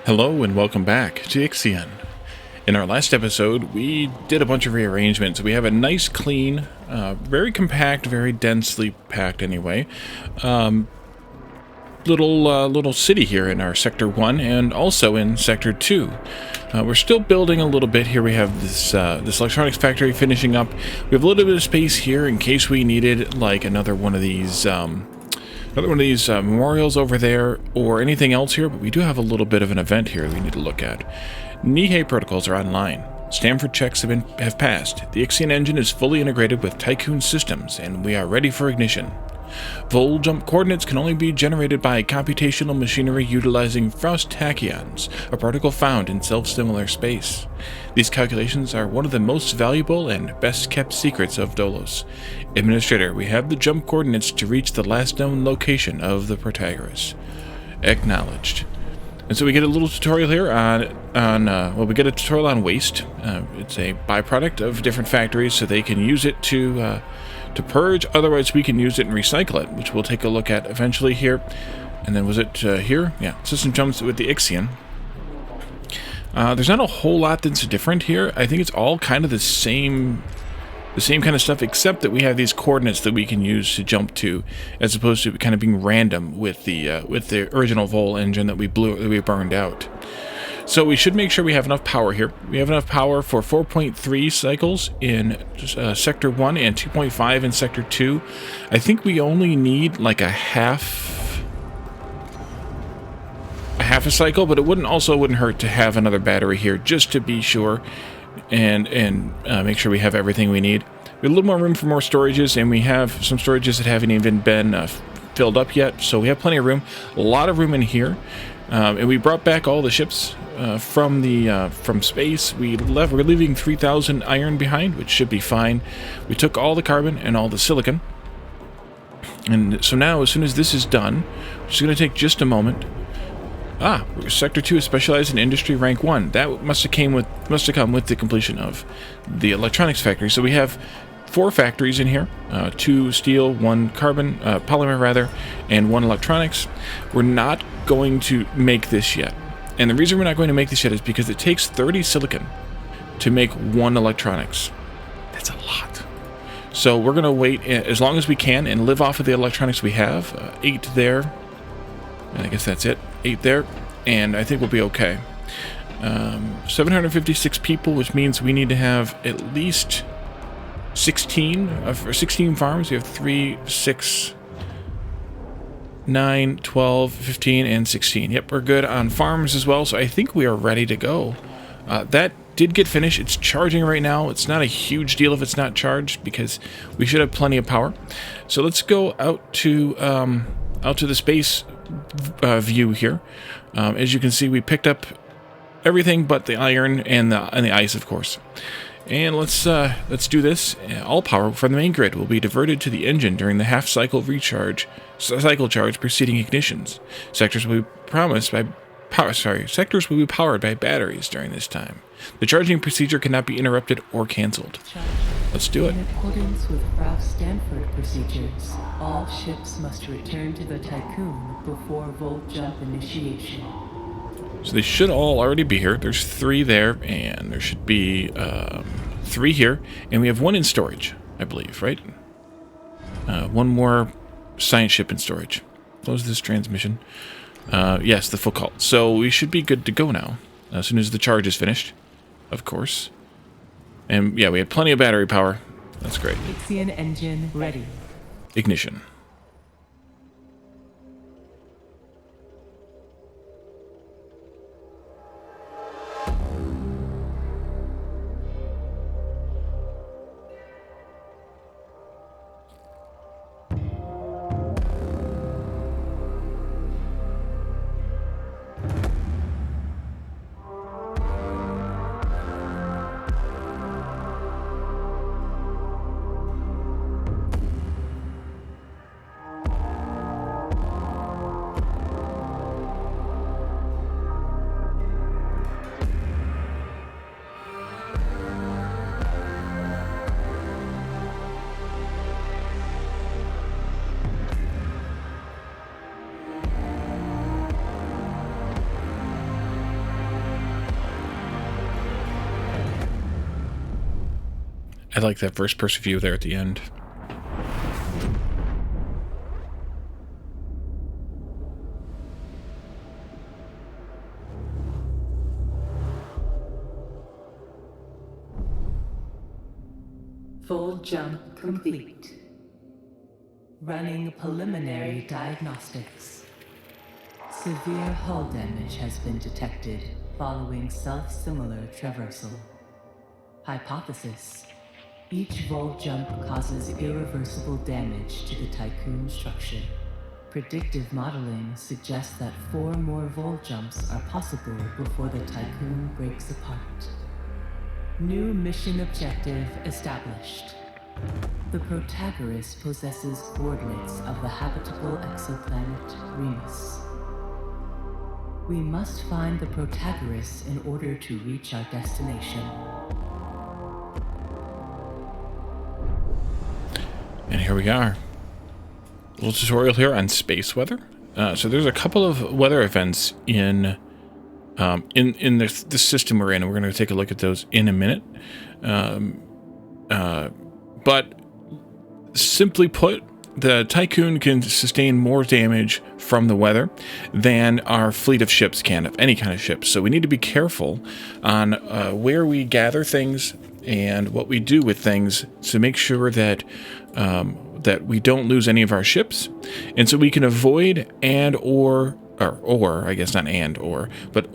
Hello and welcome back to Ixion. In our last episode, we did a bunch of rearrangements. We have a nice, clean, very compact, very densely packed anyway, little city here in our Sector 1 and also in Sector 2. We're still building a little bit here. We have this electronics factory finishing up. We have a little bit of space here in case we needed like another one of these memorials over there or anything else here, but we do have a little bit of an event here we need to look at. Nihei protocols are online. Stanford checks have passed. The Ixion engine is fully integrated with Tiqqun systems, and we are ready for ignition. Vol jump coordinates can only be generated by computational machinery utilizing Frost tachyons, a particle found in self-similar space. These calculations are one of the most valuable and best-kept secrets of DOLOS. Administrator, we have the jump coordinates to reach the last known location of the Protagoras. Acknowledged. And so we get a little tutorial here we get a tutorial on waste. It's a byproduct of different factories, so they can use it to purge. Otherwise, we can use it and recycle it, which we'll take a look at eventually here. And then was it here? Yeah, system jumps with the Ixion. There's not a whole lot that's different here. I think it's all kind of the same kind of stuff, except that we have these coordinates that we can use to jump to, as opposed to kind of being random with the original Vol engine that we burned out. So we should make sure we have enough power here. We have enough power for 4.3 cycles in Sector 1 and 2.5 in Sector 2. I think we only need like a half a cycle, but it wouldn't hurt to have another battery here just to be sure and make sure we have everything we need. We have a little more room for more storages, and we have some storages that haven't even been filled up yet, so we have plenty of room. A lot of room in here. And we brought back all the ships from space. We're leaving 3,000 iron behind, which should be fine. We took all the carbon and all the silicon. And so now, as soon as this is done, which is going to take just a moment. Sector 2 is specialized in industry rank 1. That must have come with the completion of the electronics factory. So we have 4 factories in here, 2 steel, 1 carbon, polymer rather, and 1 electronics. We're not going to make this yet. And the reason we're not going to make this yet is because it takes 30 silicon to make 1 electronics. That's a lot. So we're going to wait as long as we can and live off of the electronics we have. 8 there. And I guess that's it. 8 there. And I think we'll be okay. 756 people, which means we need to have at least 16 farms. We have 3, 6, 9, 12, 15, and 16. Yep, we're good on farms as well, so I think we are ready to go. That did get finished. It's charging right now. It's not a huge deal if it's not charged, because we should have plenty of power. So let's go out to the space view here. As you can see, we picked up everything but the iron and the ice, of course. And let's do this. All power from the main grid will be diverted to the engine during the half-cycle cycle charge preceding ignitions. Sectors will be powered by batteries during this time. The charging procedure cannot be interrupted or cancelled. Let's do it. In accordance with Stanford procedures, all ships must return to the Tiqqun before Volt jump initiation. So they should all already be here. There's 3 there, and there should be 3 here. And we have 1 in storage, I believe, right? 1 more science ship in storage. Close this transmission. Yes, the full call. So we should be good to go now, as soon as the charge is finished, of course. And yeah, we have plenty of battery power. That's great. Ixion engine ready. Ignition. I like that first-person view there at the end. Full jump complete. Running preliminary diagnostics. Severe hull damage has been detected following self-similar traversal. Hypothesis: each vol jump causes irreversible damage to the Tiqqun structure. Predictive modeling suggests that 4 more vol jumps are possible before the Tiqqun breaks apart. New mission objective established. The Protagoras possesses coordinates of the habitable exoplanet Remus. We must find the Protagoras in order to reach our destination. And here we are. A little tutorial here on space weather. So there's a couple of weather events in this system we're in, and we're going to take a look at those in a minute. But simply put, the Tiqqun can sustain more damage from the weather than our fleet of ships can, of any kind of ships. So we need to be careful on where we gather things and what we do with things to make sure that that we don't lose any of our ships, and so we can avoid or I guess not and or, but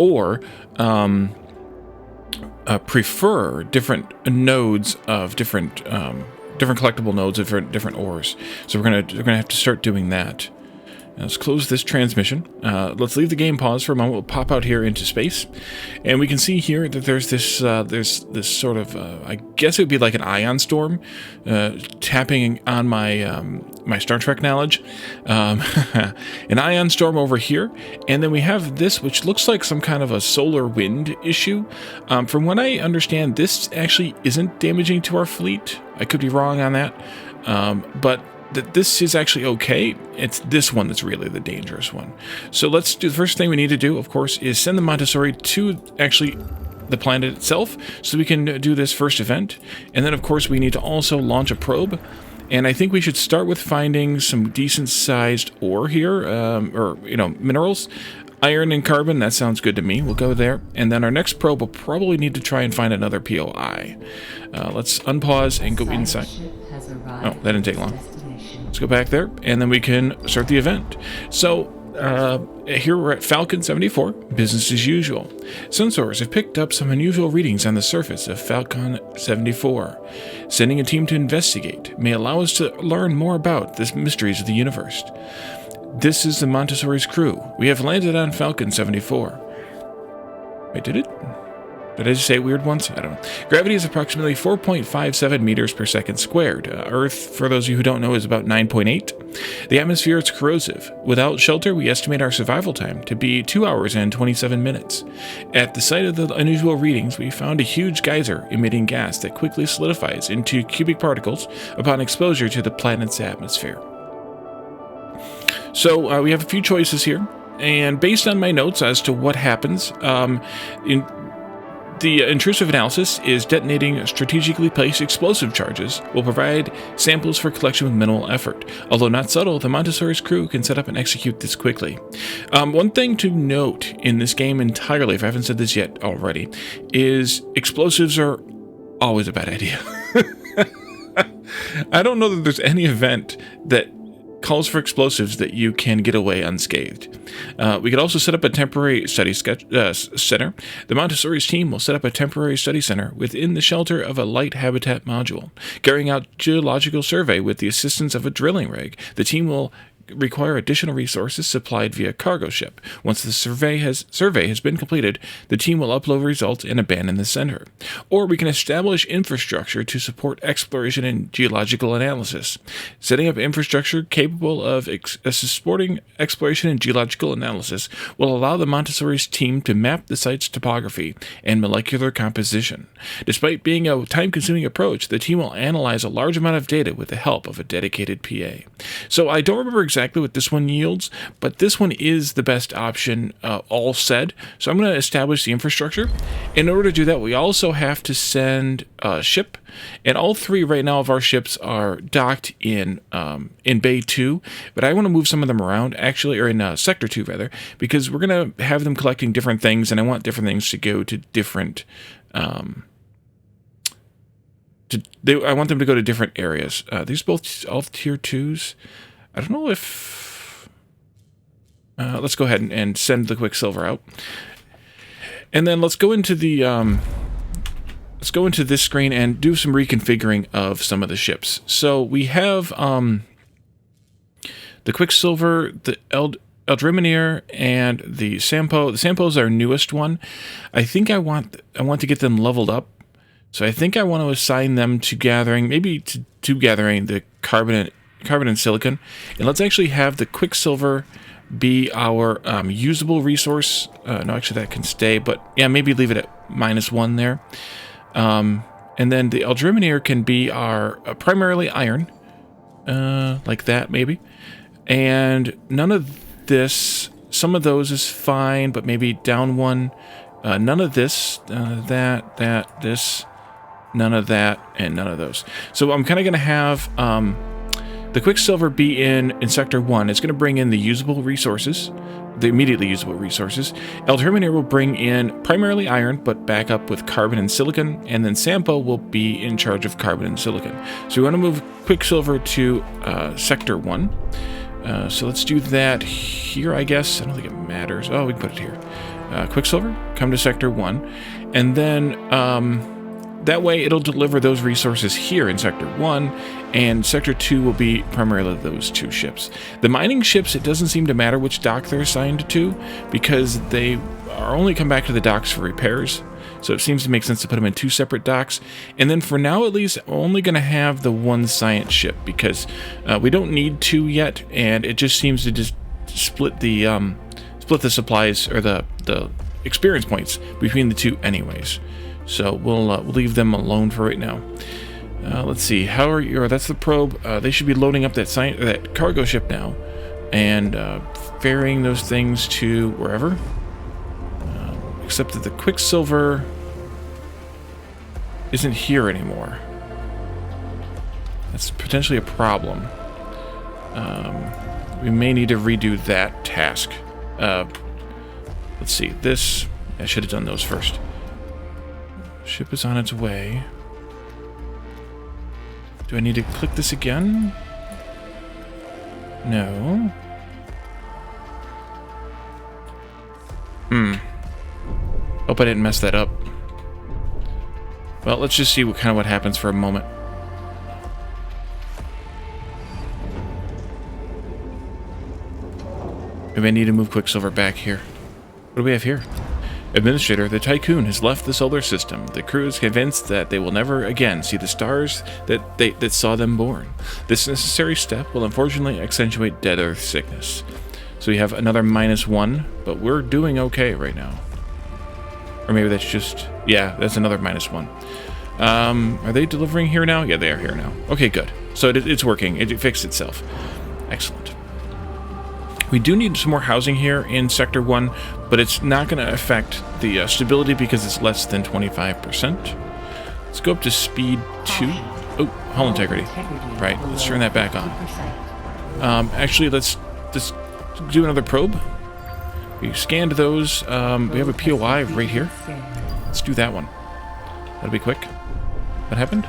prefer different nodes of different collectible nodes of different ores. So we're gonna have to start doing that. Now let's close this transmission. Let's leave the game pause for a moment. We'll pop out here into space, and we can see here that there's this sort of I guess it would be like an ion storm tapping on my my Star Trek knowledge. An ion storm over here, and then we have this, which looks like some kind of a solar wind issue. From what I understand, this actually isn't damaging to our fleet. I could be wrong on that, but this is actually okay. It's this one that's really the dangerous one. So let's do the first thing we need to do, of course, is send the Montessori to actually the planet itself so we can do this first event. And then, of course, we need to also launch a probe. And I think we should start with finding some decent-sized ore here, or, minerals. Iron and carbon, that sounds good to me. We'll go there. And then our next probe will probably need to try and find another POI. Let's unpause and go inside. Oh, that didn't take long. Let's go back there, and then we can start the event. So, here we're at Falcon 74, business as usual. Sensors have picked up some unusual readings on the surface of Falcon 74. Sending a team to investigate may allow us to learn more about the mysteries of the universe. This is the Montessori's crew. We have landed on Falcon 74. Wait, did it? Did I just say it weird once? I don't know. Gravity is approximately 4.57 meters per second squared. Earth, for those of you who don't know, is about 9.8. The atmosphere is corrosive. Without shelter, we estimate our survival time to be 2 hours and 27 minutes. At the site of the unusual readings, we found a huge geyser emitting gas that quickly solidifies into cubic particles upon exposure to the planet's atmosphere. So we have a few choices here, and based on my notes as to what happens, the intrusive analysis is detonating strategically placed explosive charges will provide samples for collection with minimal effort. Although not subtle, the Montessori's crew can set up and execute this quickly. One thing to note in this game entirely, if I haven't said this yet already, is explosives are always a bad idea. I don't know that there's any event that calls for explosives that you can get away unscathed. We could also set up a temporary study center. The Montessori's team will set up a temporary study center within the shelter of a light habitat module. Carrying out geological survey with the assistance of a drilling rig, the team will require additional resources supplied via cargo ship. Once the survey has been completed, the team will upload results and abandon the center. Or we can establish infrastructure to support exploration and geological analysis. Setting up infrastructure capable of supporting exploration and geological analysis will allow the Montessori's team to map the site's topography and molecular composition. Despite being a time-consuming approach, the team will analyze a large amount of data with the help of a dedicated PA. So I don't remember exactly what this one yields, but this one is the best option, all said. So I'm going to establish the infrastructure. In order to do that, we also have to send a ship, and all 3 right now of our ships are docked in Bay 2, but I want to move some of them around, actually, or in Sector 2, rather, because we're going to have them collecting different things, and I want different things to go to different... I want them to go to different areas. These both all tier 2s. I don't know if... let's go ahead and send the Quicksilver out. And then let's go into the... let's go into this screen and do some reconfiguring of some of the ships. So we have the Quicksilver, the Eldrimnir, and the Sampo. The Sampo is our newest one. I think I want to get them leveled up. So I think I want to assign them to gathering, maybe to gathering the carbon and silicon. And let's actually have the Quicksilver be our usable resource. No, actually that can stay, but yeah, maybe leave it at -1 there. And then the Eldrimnir can be our primarily iron, like that maybe. And none of this, some of those is fine, but maybe down 1. None of this, this. None of that, and none of those. So I'm kind of going to have the Quicksilver be in Sector 1. It's going to bring in the usable resources, the immediately usable resources. Eldrimnir will bring in primarily iron, but back up with carbon and silicon, and then Sampo will be in charge of carbon and silicon. So we want to move Quicksilver to Sector 1. So let's do that here, I guess. I don't think it matters. Oh, we can put it here. Quicksilver, come to Sector 1, and then... that way, it'll deliver those resources here in Sector 1, and Sector 2 will be primarily those 2 ships. The mining ships, it doesn't seem to matter which dock they're assigned to, because they are only come back to the docks for repairs, so it seems to make sense to put them in 2 separate docks. And then for now, at least, I'm only going to have the 1 science ship, because we don't need 2 yet, and it just seems to just split the supplies, or the experience points between the 2 anyways. So we'll leave them alone for right now. Let's see. How are you? That's the probe. They should be loading up that cargo ship now, and ferrying those things to wherever. Except that the Quicksilver isn't here anymore. That's potentially a problem. We may need to redo that task. Let's see. This... I should have done those first. Ship is on its way. Do I need to click this again? No. Hope I didn't mess that up. Well, let's just see what happens for a moment. Maybe I need to move Quicksilver back here. What do we have here? Administrator, the Tiqqun has left the solar system. The crew is convinced that they will never again see the stars that saw them born. This necessary step will unfortunately accentuate dead Earth sickness. So we have another -1, but we're doing okay right now. Or maybe that's just... yeah, that's another -1. Are they delivering here now? Yeah, they are here now. Okay, good. So it's working. It fixed itself. Excellent. We do need some more housing here in Sector 1, but it's not going to affect the stability because it's less than 25%. Let's go up to speed 2. Oh, hull integrity. Right, let's turn that back on. Actually, let's do another probe. We scanned those. We have a POI right here. Let's do that one. That'll be quick. What happened?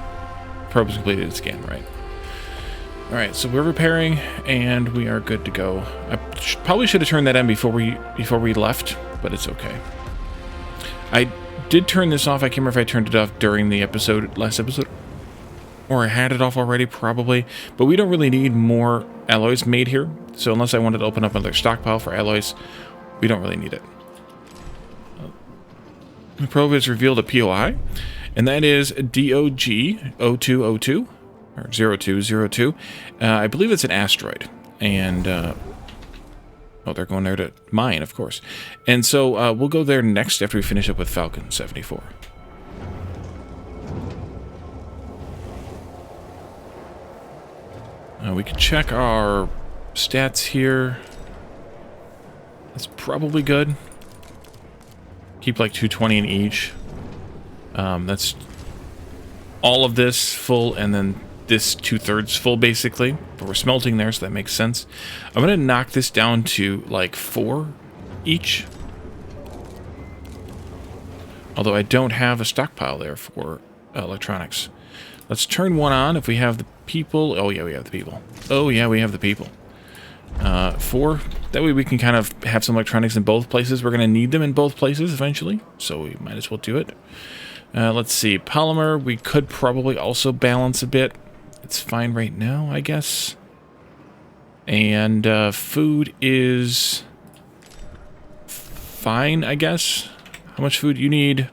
Probe is completed its scan, right. Alright, so we're repairing, and we are good to go. I probably should have turned that on before we left, but it's okay. I did turn this off. I can't remember if I turned it off during the last episode, or I had it off already, probably. But we don't really need more alloys made here, so unless I wanted to open up another stockpile for alloys, we don't really need it. The probe has revealed a POI, and that is DOG 0202. Or 0202. I believe it's an asteroid. And, oh, they're going there to mine, of course. And so we'll go there next after we finish up with Falcon 74. We can check our Stats here. That's probably good. Keep like 220 in each. That's all of this full, and then this 2/3 full, basically. But we're smelting there, so that makes sense. I'm going to knock this down to like 4 each. Although I don't have a stockpile there for electronics. Let's turn one on if we have the people. Oh, yeah, we have the people. Oh, yeah, we have the people. 4. That way we can kind of have some electronics in both places. We're going to need them in both places eventually, so we might as well do it. Let's see. Polymer, we could probably also balance a bit. It's fine right now, I guess. And food is fine, I guess. How much food you need?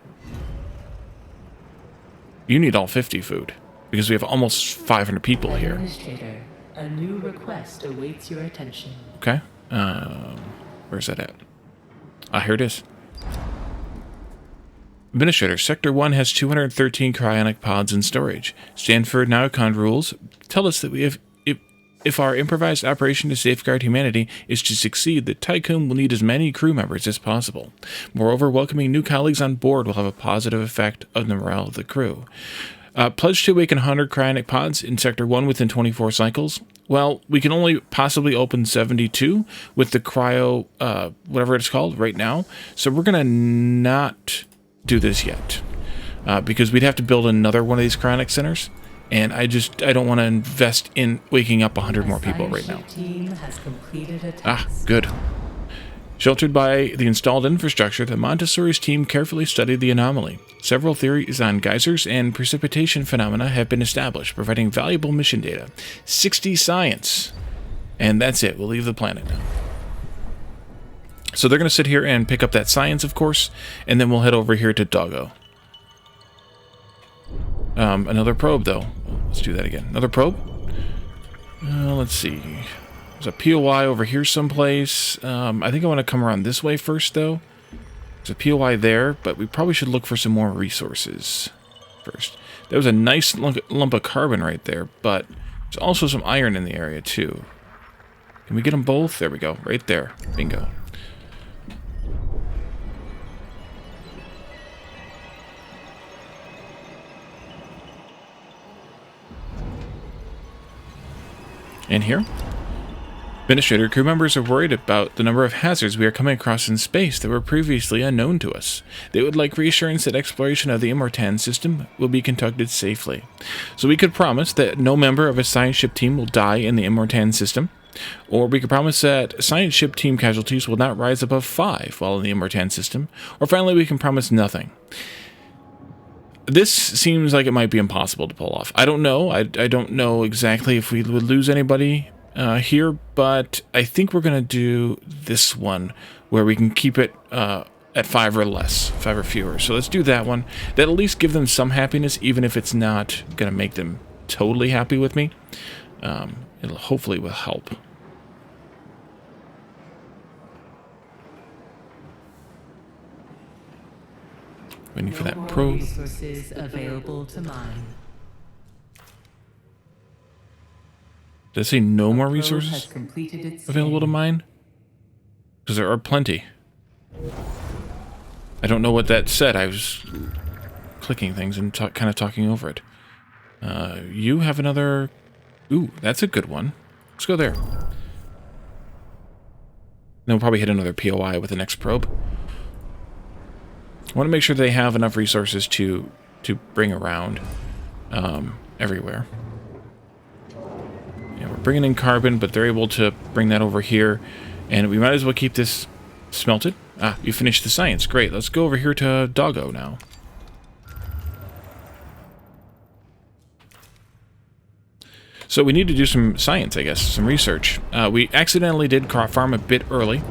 You need all 50 food, because we have almost 500 people here. Administrator, a new request awaits your attention. Okay. Where's that at? Ah, here it is. Administrator, Sector 1 has 213 cryonic pods in storage. Stanford Naukon rules tell us that if our improvised operation to safeguard humanity is to succeed, the Tiqqun will need as many crew members as possible. Moreover, welcoming new colleagues on board will have a positive effect on the morale of the crew. Pledge to awaken 100 cryonic pods in Sector 1 within 24 cycles. Well, we can only possibly open 72 with the cryo, whatever it's called, right now. So we're going to not do this yet. Because we'd have to build another one of these cryonic centers. And I don't want to invest in waking up 100 more people right now. Ah, good. Sheltered by the installed infrastructure, the Montessori's team carefully studied the anomaly. Several theories on geysers and precipitation phenomena have been established, providing valuable mission data. 60 science. And that's it. We'll leave the planet now. So they're going to sit here and pick up that science, of course, and then we'll head over here to Doggo. Another probe, though. Let's do that again. Another probe? Let's see. There's a POI over here someplace. I think I want to come around this way first, though. There's a POI there, but we probably should look for some more resources first. There was a nice lump of carbon right there, but there's also some iron in the area, too. Can we get them both? There we go. Right there. Bingo. In here? Administrator, crew members are worried about the number of hazards we are coming across in space that were previously unknown to us. They would like reassurance that exploration of the Immortan system will be conducted safely. So we could promise that no member of a science ship team will die in the Immortan system, or we could promise that science ship team casualties will not rise above 5 while in the Immortan system, or finally we can promise nothing. This seems like it might be impossible to pull off. I don't know. I don't know exactly if we would lose anybody here, but I think we're going to do this one where we can keep it at 5 or less, 5 or fewer. So let's do that one. That'll at least give them some happiness, even if it's not going to make them totally happy with me. It'll hopefully will help. Waiting for that probe. Resources available to mine. Did it say no more resources available to mine? Because there are plenty. I don't know what that said. I was clicking things and kind of talking over it. You have another... Ooh, that's a good one. Let's go there. Then we'll probably hit another POI with the next probe. I want to make sure they have enough resources to bring around everywhere. Yeah, we're bringing in carbon, but they're able to bring that over here. And we might as well keep this smelted. Ah, you finished the science. Great. Let's go over here to Doggo now. So we need to do some science, I guess, some research. We accidentally did crop farm a bit early.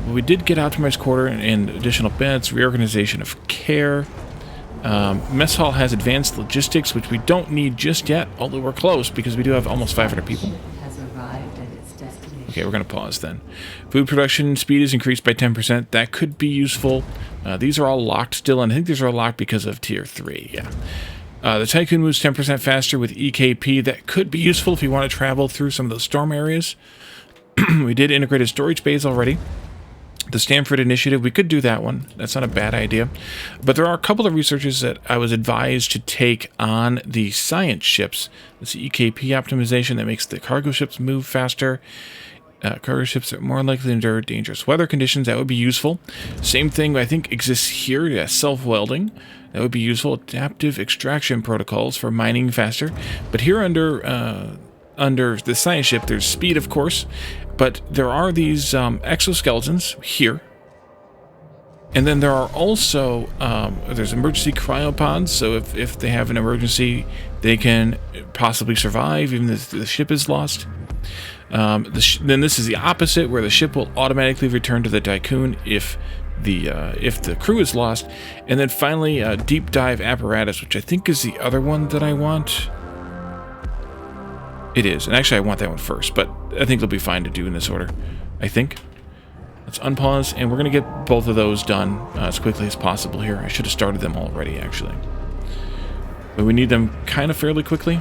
We did get optimized quarter and additional beds, reorganization of care. Mess hall has advanced logistics, which we don't need just yet, although we're close because we do have almost 500 people. Okay, we're going to pause then. Food production speed is increased by 10%. That could be useful. These are all locked still, and I think these are all locked because of Tier 3, yeah. The Tiqqun moves 10% faster with EKP. That could be useful if you want to travel through some of those storm areas. We did integrated storage bays already. The Stanford Initiative, we could do that one. That's not a bad idea. But there are a couple of researchers that I was advised to take on the science ships. It's the EKP optimization that makes the cargo ships move faster. Cargo ships are more likely to endure dangerous weather conditions. That would be useful. Same thing I think exists here. Yeah, self-welding. That would be useful. Adaptive extraction protocols for mining faster. But here under the science ship, there's speed, of course. But there are these exoskeletons here. And then there are also, there's emergency cryopods. So if they have an emergency, they can possibly survive even if the ship is lost. Then this is the opposite, where the ship will automatically return to the Tiqqun if the crew is lost. And then finally, deep dive apparatus, which I think is the other one that I want. It is, and actually I want that one first, but I think they'll be fine to do in this order, I think. Let's unpause, and we're going to get both of those done as quickly as possible here. I should have started them already, actually. But we need them kind of fairly quickly.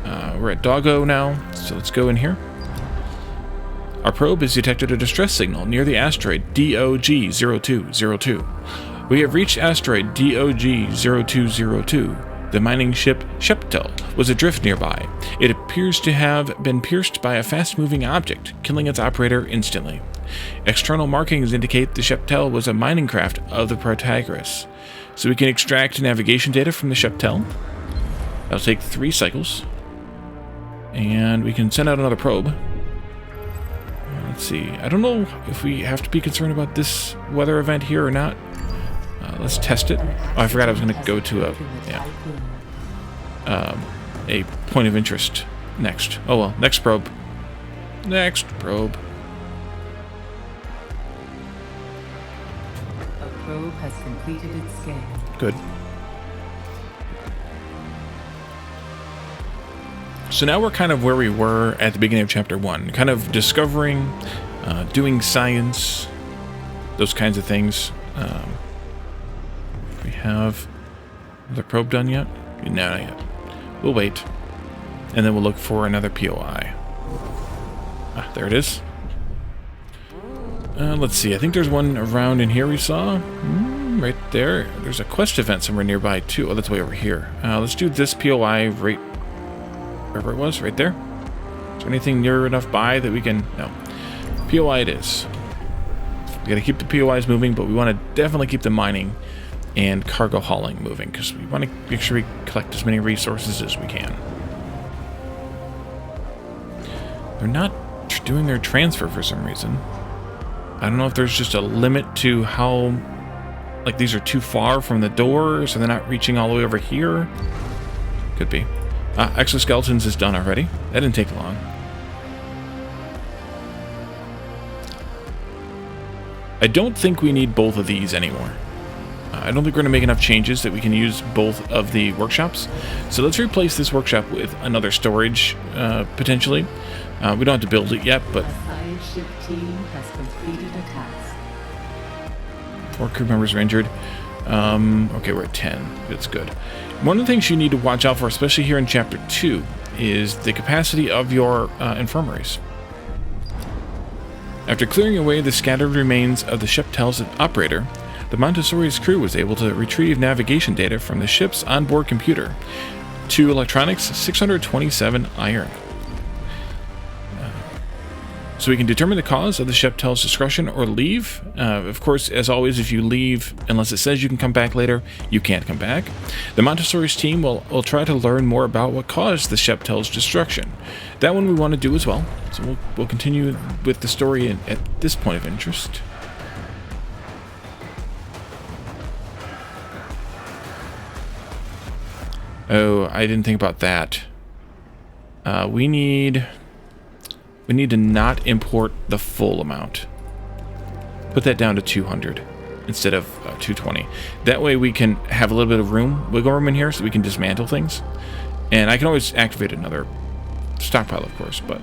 We're at Doggo now, so let's go in here. Our probe has detected a distress signal near the asteroid DOG-0202. We have reached asteroid DOG-0202. The mining ship Sheptel was adrift nearby. It appears to have been pierced by a fast-moving object, killing its operator instantly. External markings indicate the Sheptel was a mining craft of the Protagoras. So we can extract navigation data from the Sheptel. That'll take 3 cycles. And we can send out another probe. Let's see. I don't know if we have to be concerned about this weather event here or not. Let's test it. Oh, I forgot I was going to go to a point of interest next. Oh well, next probe. Next probe. A probe has completed its scan. Good. So now we're kind of where we were at the beginning of Chapter 1. Kind of discovering, doing science, those kinds of things. We have the probe done yet? No, not yet. We'll wait. And then we'll look for another POI. Ah, there it is. Let's see. I think there's one around in here we saw. Right there. There's a quest event somewhere nearby, too. Oh, that's way over here. Let's do this POI right wherever it was. Right there. Is there anything near enough by that we can... No. POI it is. We gotta keep the POIs moving, but we want to definitely keep the mining and cargo hauling moving, because we want to make sure we collect as many resources as we can. They're not doing their transfer for some reason. I don't know if there's just a limit to how... Like, these are too far from the door, so they're not reaching all the way over here. Could be. Exoskeletons is done already. That didn't take long. I don't think we need both of these anymore. I don't think we're going to make enough changes that we can use both of the workshops. So let's replace this workshop with another storage, potentially. We don't have to build it yet, but... The science ship team has completed a task. 4 crew members are injured. Okay, we're at 10. That's good. One of the things you need to watch out for, especially here in Chapter 2, is the capacity of your infirmaries. After clearing away the scattered remains of the Sheptel's operator, the Montessori's crew was able to retrieve navigation data from the ship's onboard computer. 2 electronics, 627 iron. So we can determine the cause of the Sheptel's discretion or leave. Of course, as always, if you leave, unless it says you can come back later, you can't come back. The Montessori's team will try to learn more about what caused the Sheptel's destruction. That one we want to do as well. So we'll continue with the story at this point of interest. Oh, I didn't think about that. We need to not import the full amount. Put that down to 200 instead of 220. That way we can have a little bit of wiggle room in here, so we can dismantle things. And I can always activate another stockpile, of course, but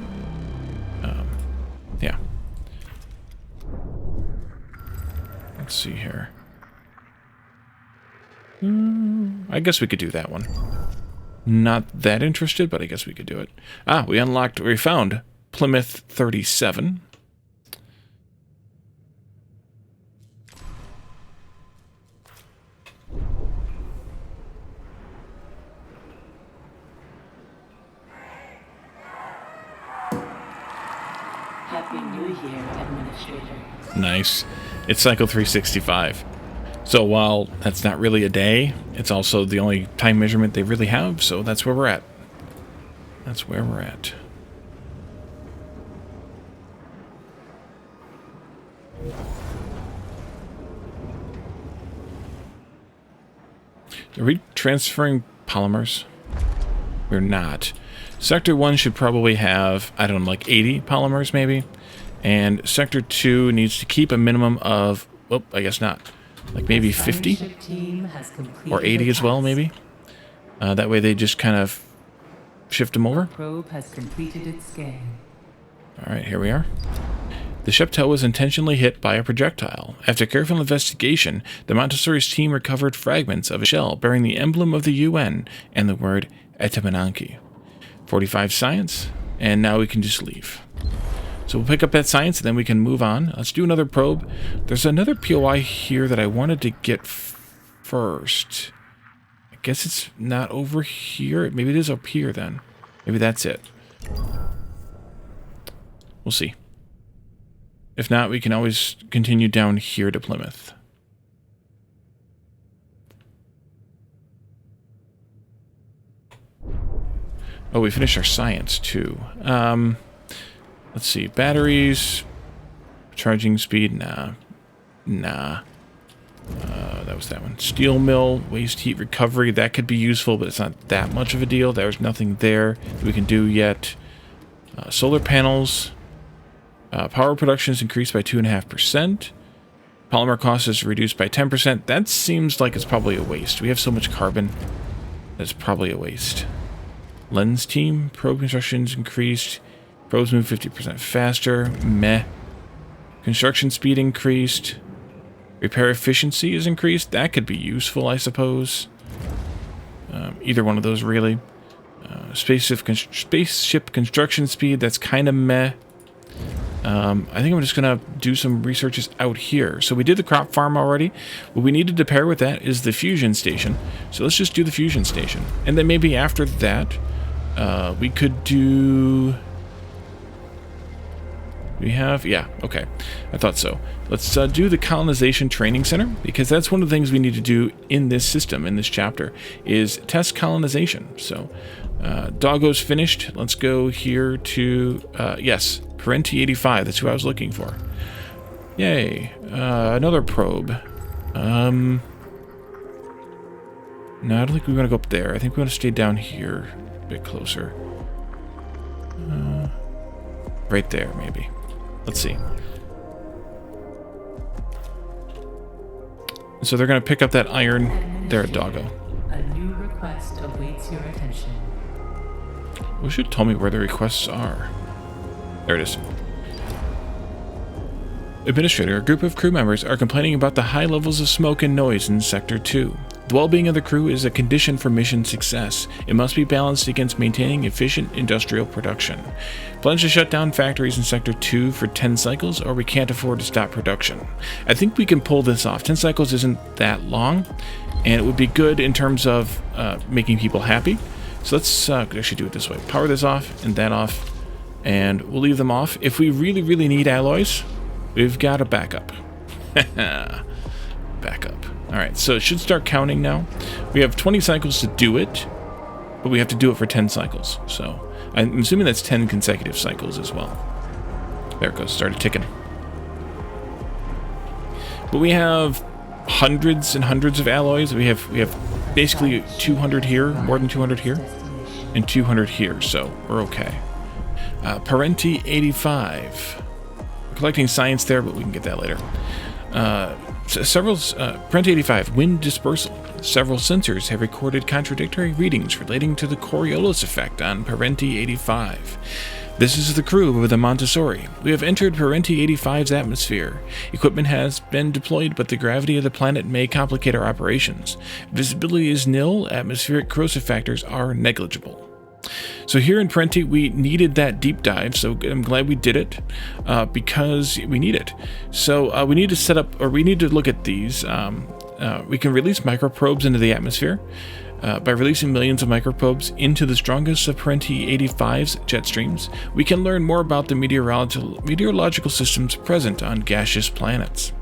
yeah. Let's see here. I guess we could do that one. Not that interested, but I guess we could do it. We found Plymouth 37. Happy New Year, Administrator. Nice. It's cycle 365. So while that's not really a day, it's also the only time measurement they really have, so that's where we're at. That's where we're at. Are we transferring polymers? We're not. Sector 1 should probably have, I don't know, like 80 polymers maybe. And Sector 2 needs to keep a minimum of, oh, I guess not. Like maybe 50? Or 80 as well, maybe? That way they just kind of shift them over. Probe has completed its scan. Alright, here we are. The Chapter was intentionally hit by a projectile. After careful investigation, the Montessori's team recovered fragments of a shell bearing the emblem of the UN and the word Etamananki. 45 science, and now we can just leave. So we'll pick up that science, and then we can move on. Let's do another probe. There's another POI here that I wanted to get first. I guess it's not over here. Maybe it is up here, then. Maybe that's it. We'll see. If not, we can always continue down here to Plymouth. Oh, we finished our science, too. Let's see. Batteries. Charging speed. Nah. That was that one. Steel mill. Waste heat recovery. That could be useful, but it's not that much of a deal. There's nothing there that we can do yet. Solar panels. Power production is increased by 2.5%. Polymer cost is reduced by 10%. That seems like it's probably a waste. We have so much carbon. That's probably a waste. Lens team. Probe construction is increased. Probes move 50% faster. Meh. Construction speed increased. Repair efficiency is increased. That could be useful, I suppose. Either one of those, really. Spaceship construction speed, that's kind of meh. I think I'm just going to do some researches out here. So we did the crop farm already. What we needed to pair with that is the fusion station. So let's just do the fusion station. And then maybe after that, we could do... We have... Yeah, okay. I thought so. Let's do the colonization training center, because that's one of the things we need to do in this system, in this chapter, is test colonization. So, Doggo's finished. Let's go here to... yes, Parenti 85. That's who I was looking for. Yay. Another probe. No, I don't think we want to go up there. I think we want to stay down here a bit closer. Right there, maybe. Let's see. So they're going to pick up that iron there at Doggo. A new request awaits your attention. We should tell me where the requests are. There it is. Administrator, a group of crew members are complaining about the high levels of smoke and noise in Sector 2. The well-being of the crew is a condition for mission success. It must be balanced against maintaining efficient industrial production. Plans to shut down factories in Sector 2 for 10 cycles, or we can't afford to stop production. I think we can pull this off. 10 cycles isn't that long, and it would be good in terms of making people happy. So let's actually do it this way. Power this off and that off, and we'll leave them off. If we really, really need alloys, we've got a backup. Backup. Alright, so it should start counting now. We have 20 cycles to do it, but we have to do it for 10 cycles. So I'm assuming that's 10 consecutive cycles as well. There it goes, started ticking. But we have hundreds and hundreds of alloys. We have basically 200 here, more than 200 here, and 200 here, so we're okay. Parenti 85. We're collecting science there, but we can get that later. Parenti 85, wind dispersal. Several sensors have recorded contradictory readings relating to the Coriolis effect on Parenti 85. This is the crew of the Montessori. We have entered Parenti 85's atmosphere. Equipment has been deployed, but the gravity of the planet may complicate our operations. Visibility is nil. Atmospheric corrosive factors are negligible. So here in Parenti, we needed that deep dive, so I'm glad we did it because we need it. So we need to set up, or we need to look at these. We can release microprobes into the atmosphere. By releasing millions of microprobes into the strongest of Parenti 85's jet streams, we can learn more about the meteorological systems present on gaseous planets.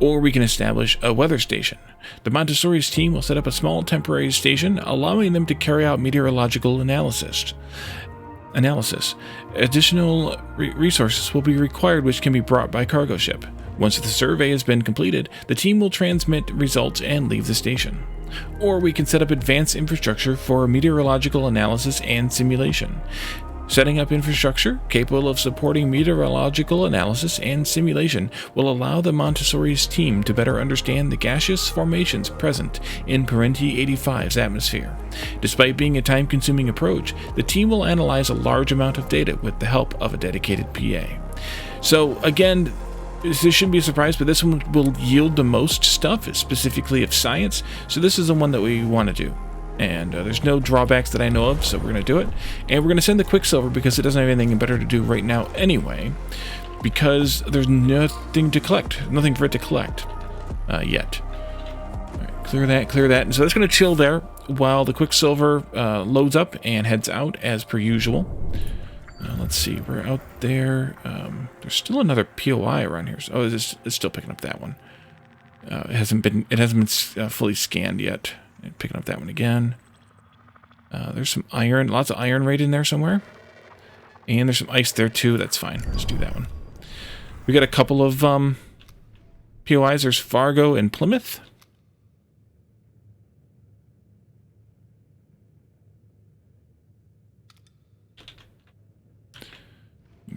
Or we can establish a weather station. The Montessori's team will set up a small temporary station, allowing them to carry out meteorological analysis. Additional resources will be required, which can be brought by cargo ship. Once the survey has been completed, the team will transmit results and leave the station. Or we can set up advanced infrastructure for meteorological analysis and simulation. Setting up infrastructure capable of supporting meteorological analysis and simulation will allow the Montessori's team to better understand the gaseous formations present in Parenti 85's atmosphere. Despite being a time-consuming approach, the team will analyze a large amount of data with the help of a dedicated PA. So again, this shouldn't be a surprise, but this one will yield the most stuff, specifically of science, so this is the one that we want to do. And there's no drawbacks that I know of, so we're going to do it. And we're going to send the Quicksilver because it doesn't have anything better to do right now anyway, because there's nothing to collect, nothing for it to collect yet. All right, clear that. And so that's going to chill there while the Quicksilver loads up and heads out as per usual. Let's see, we're out there. There's still another POI around here. So, it's still picking up that one. It hasn't been fully scanned yet. Picking up that one again. There's some iron, lots of iron right in there somewhere. And there's some ice there too. That's fine. Let's do that one. We got a couple of POIs. There's Fargo and Plymouth.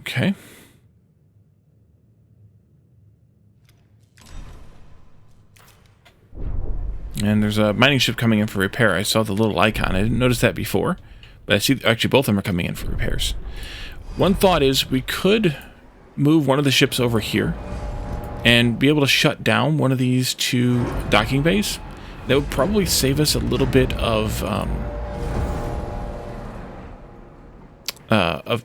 Okay. And there's a mining ship coming in for repair. I saw the little icon. I didn't notice that before, but I see actually both of them are coming in for repairs. One thought is we could move one of the ships over here and be able to shut down one of these two docking bays. That would probably save us a little bit of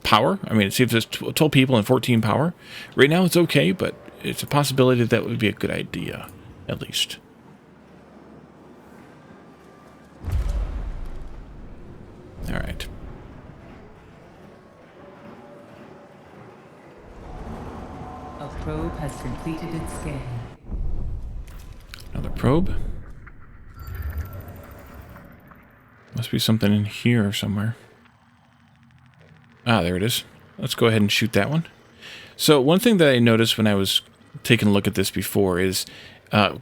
power. I mean, it saves us 12 people and 14 power. Right now it's okay, but it's a possibility that would be a good idea, at least. All right. A probe has completed its scan. Another probe. Must be something in here somewhere. Ah, there it is. Let's go ahead and shoot that one. So one thing that I noticed when I was taking a look at this before is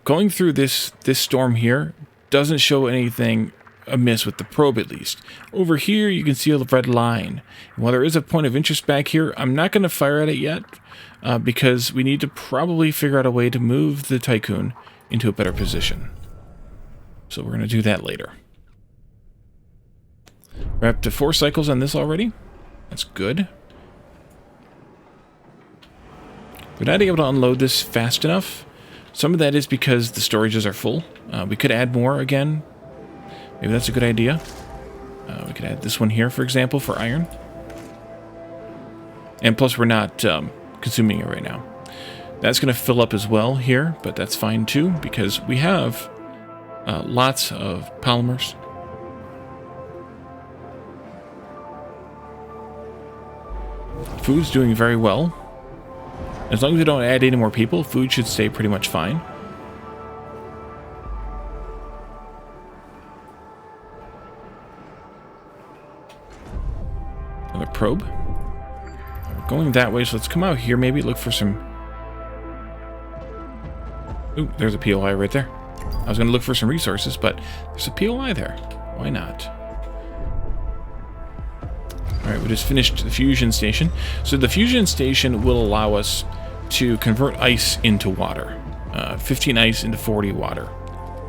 going through this storm here doesn't show anything amiss with the probe, at least. Over here you can see a red line. And while there is a point of interest back here, I'm not going to fire at it yet because we need to probably figure out a way to move the Tiqqun into a better position. So we're going to do that later. We're up to 4 cycles on this already. That's good. We're not able to unload this fast enough. Some of that is because the storages are full. We could add more again. Maybe that's a good idea. We could add this one here, for example, for iron. And plus we're not consuming it right now. That's going to fill up as well here, but that's fine too, because we have lots of polymers. Food's doing very well. As long as we don't add any more people, food should stay pretty much fine. Another probe. We're going that way, so let's come out here, maybe look for some... Ooh, there's a POI right there. I was going to look for some resources, but there's a POI there. Why not? Alright, we just finished the fusion station. So the fusion station will allow us to convert ice into water. 15 ice into 40 water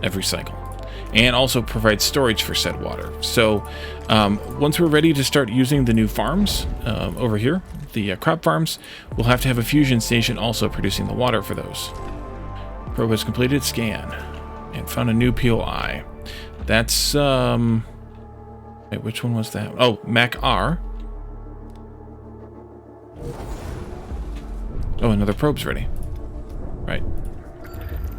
every cycle. And also provide storage for said water. So once we're ready to start using the new farms over here, the crop farms, we'll have to have a fusion station also producing the water for those. Probe has completed scan and found a new POI. That's Wait, which one was that? Oh, Mac R. Oh, another probe's ready. Right.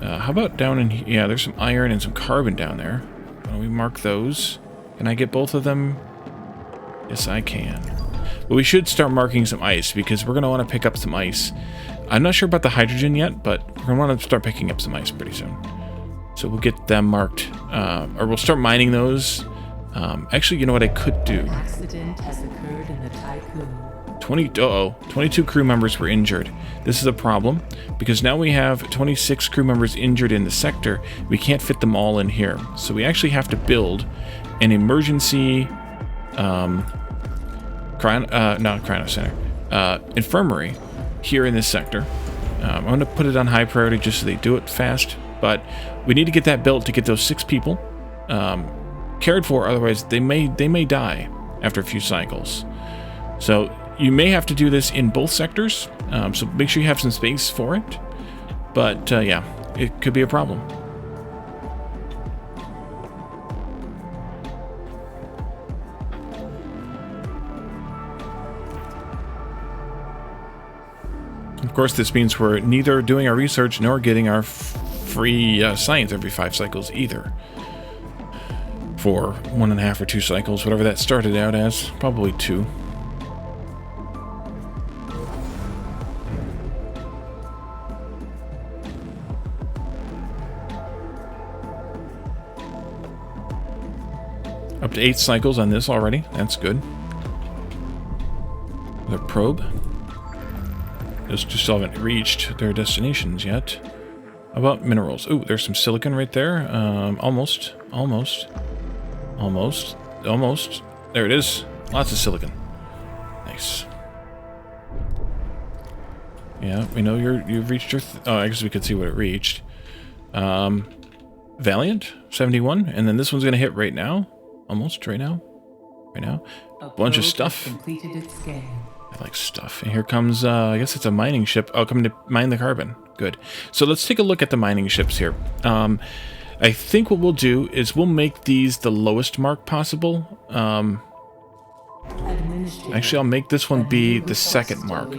How about down in here? Yeah, there's some iron and some carbon down there. Why don't we mark those? Can I get both of them? Yes, I can. But we should start marking some ice, because we're going to want to pick up some ice. I'm not sure about the hydrogen yet, but we're going to want to start picking up some ice pretty soon. So we'll get them marked, or we'll start mining those. Actually, you know what I could do? An accident has occurred in the Tiqqun. 22 crew members were injured. This is a problem, because now we have 26 crew members injured in the sector. We can't fit them all in here. So we actually have to build an emergency, infirmary here in this sector. I'm going to put it on high priority just so they do it fast, but we need to get that built to get those 6 people cared for, otherwise they may die after a few cycles. So you may have to do this in both sectors, so make sure you have some space for it. But yeah, it could be a problem. Of course, this means we're neither doing our research nor getting our free science every 5 cycles either. For 1.5 or 2 cycles, whatever that started out as, probably 2. Up to 8 cycles on this already. That's good. Another probe. Those just still haven't reached their destinations yet. How about minerals? Ooh, there's some silicon right there. Almost. There it is. Lots of silicon. Nice. Yeah, we know you've reached your... oh, I guess we could see what it reached. Valiant, 71. And then this one's going to hit right now. Almost right now. A bunch of stuff. Completed its scan. I like stuff. And here comes, I guess it's a mining ship. Oh, coming to mine the carbon. Good. So let's take a look at the mining ships here. I think what we'll do is we'll make these the lowest mark possible. Actually, I'll make this one be the second mark.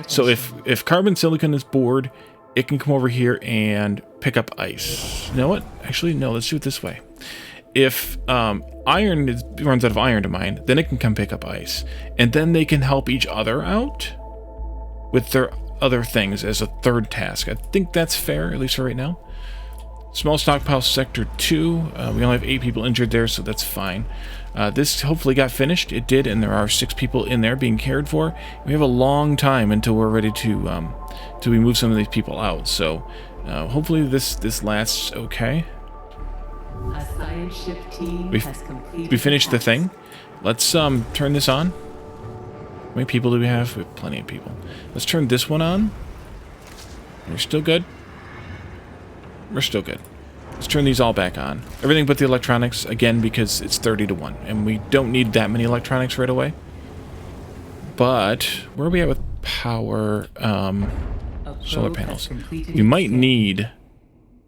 So if carbon silicon is bored, it can come over here and pick up ice. You know what? Actually, no, let's do it this way. If iron runs out of iron to mine, then it can come pick up ice. And then they can help each other out with their other things as a third task. I think that's fair, at least for right now. Small stockpile sector 2. We only have 8 people injured there, so that's fine. This hopefully got finished. It did, and there are 6 people in there being cared for. We have a long time until we're ready to we move some of these people out. So hopefully this lasts okay. A science ship team has completed. We finished the thing. Let's turn this on. How many people do we have? We have plenty of people. Let's turn this one on. We're still good. We're still good. Let's turn these all back on. Everything but the electronics, again, because it's 30 to 1. And we don't need that many electronics right away. But where are we at with power? Solar panels. We might need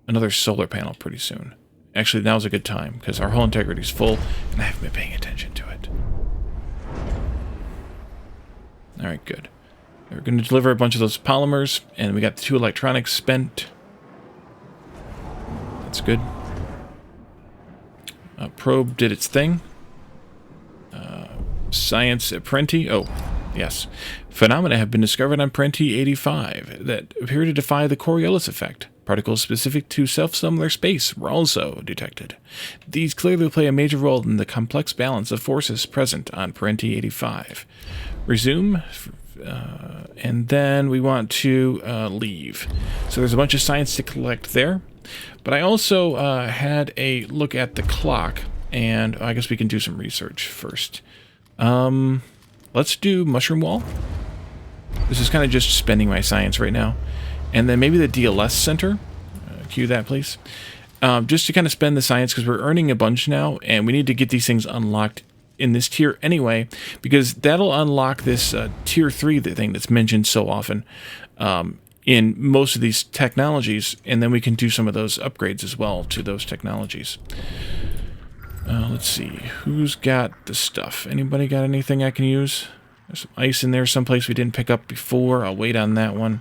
another solar panel pretty soon. Actually, now's a good time, because our hull integrity is full, and I haven't been paying attention to it. Alright, good. We're going to deliver a bunch of those polymers, and we got the 2 electronics spent. That's good. Probe did its thing. Science at Parenti. Oh, yes. Phenomena have been discovered on Parenti 85 that appear to defy the Coriolis effect. Particles specific to self-similar space were also detected. These clearly play a major role in the complex balance of forces present on Parenti 85. Resume, and then we want to leave. So there's a bunch of science to collect there. But I also had a look at the clock, and I guess we can do some research first. Let's do Mushroom Wall. This is kind of just spending my science right now. And then maybe the DLS Center. Cue that, please. Just to kind of spend the science, because we're earning a bunch now, and we need to get these things unlocked in this tier anyway, because that'll unlock this tier 3 thing that's mentioned so often in most of these technologies, and then we can do some of those upgrades as well to those technologies. Let's see. Who's got the stuff? Anybody got anything I can use? There's some ice in there someplace we didn't pick up before. I'll wait on that one.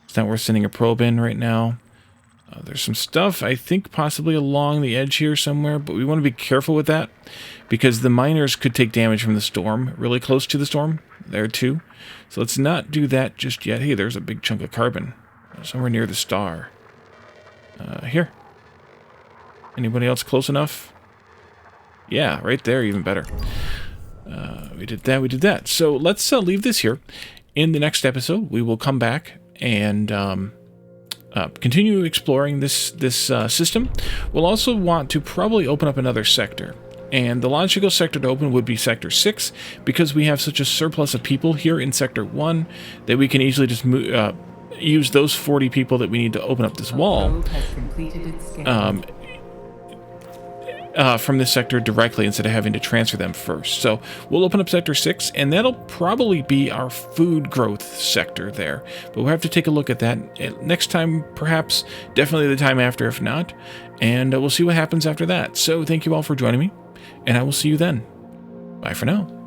It's not worth sending a probe in right now. There's some stuff, I think, possibly along the edge here somewhere, but we want to be careful with that because the miners could take damage from the storm, really close to the storm, there too. So let's not do that just yet. Hey, there's a big chunk of carbon somewhere near the star. Here. Anybody else close enough? Yeah, right there, even better. We did that. So let's leave this here. In the next episode, we will come back and continue exploring this system. We'll also want to probably open up another sector. And the logical sector to open would be Sector 6, because we have such a surplus of people here in Sector 1 that we can easily just use those 40 people that we need to open up this wall from this sector directly instead of having to transfer them first. So we'll open up Sector 6, and that'll probably be our food growth sector there. But we'll have to take a look at that next time, perhaps, definitely the time after, if not. And we'll see what happens after that. So thank you all for joining me, and I will see you then. Bye for now.